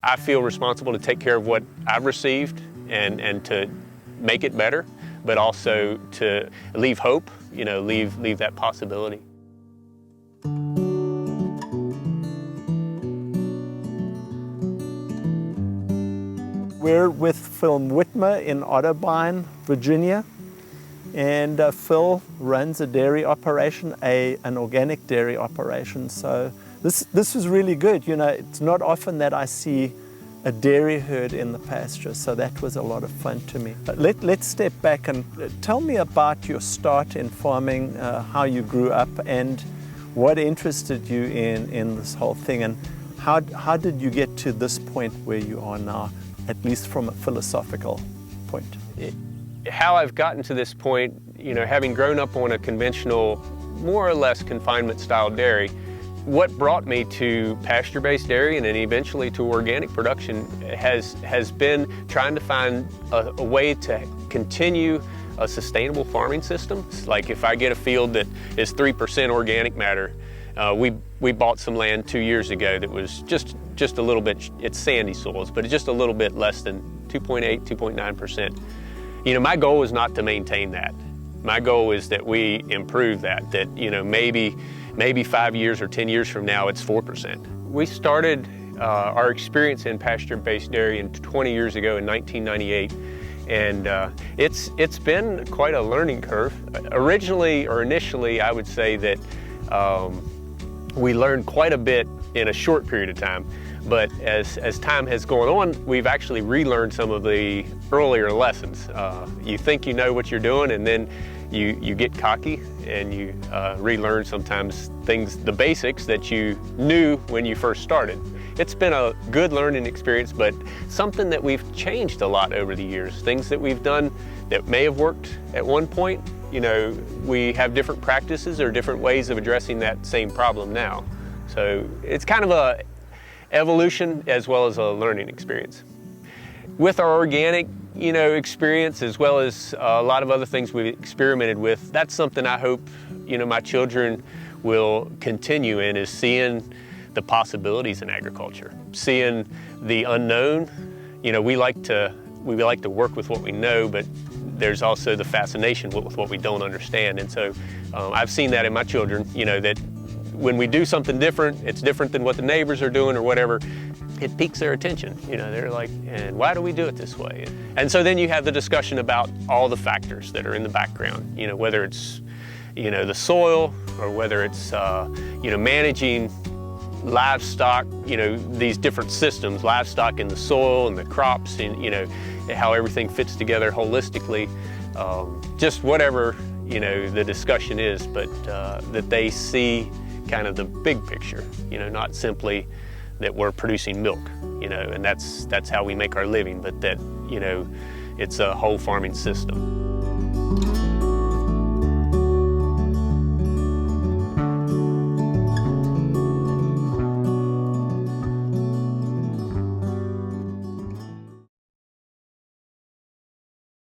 I feel responsible to take care of what I've received and to make it better, but also to leave hope, leave that possibility. We're with Phil and Witmer in Otterbein, Virginia, and Phil runs a dairy operation, an organic dairy operation. So this is really good. It's not often that I see a dairy herd in the pasture, so that was a lot of fun to me. But let's step back and tell me about your start in farming, how you grew up, and what interested you in this whole thing, and how did you get to this point where you are now, at least from a philosophical point? How I've gotten to this point, having grown up on a conventional, more or less confinement style dairy, what brought me to pasture-based dairy and then eventually to organic production has been trying to find a way to continue a sustainable farming system. Like if I get a field that is 3% organic matter, we bought some land 2 years ago that was just a little bit, it's sandy soils, but it's just a little bit less than 2.8, 2.9%. My goal is not to maintain that. My goal is that we improve that, maybe 5 years or 10 years from now, it's 4%. We started our experience in pasture-based dairy 20 years ago in 1998, and it's been quite a learning curve. Initially, I would say that we learned quite a bit in a short period of time, but as time has gone on, we've actually relearned some of the earlier lessons. You think you know what you're doing, and then you get cocky and you relearn sometimes the basics that you knew when you first started. It's been a good learning experience, but something that we've changed a lot over the years. Things that we've done that may have worked at one point, we have different practices or different ways of addressing that same problem now. So it's kind of a evolution as well as a learning experience. With our organic experience, as well as a lot of other things we've experimented with, that's something I hope my children will continue in, is seeing the possibilities in agriculture, seeing the unknown. We like to work with what we know, but there's also the fascination with what we don't understand. And so I've seen that in my children, that when we do something different, it's different than what the neighbors are doing or whatever, it piques their attention. They're like, and why do we do it this way? And so then you have the discussion about all the factors that are in the background, whether it's, the soil, or whether it's, managing livestock, these different systems, livestock in the soil and the crops, and, how everything fits together holistically. Just whatever, the discussion is, but that they see kind of the big picture, not simply that we're producing milk, and that's how we make our living, but that, it's a whole farming system.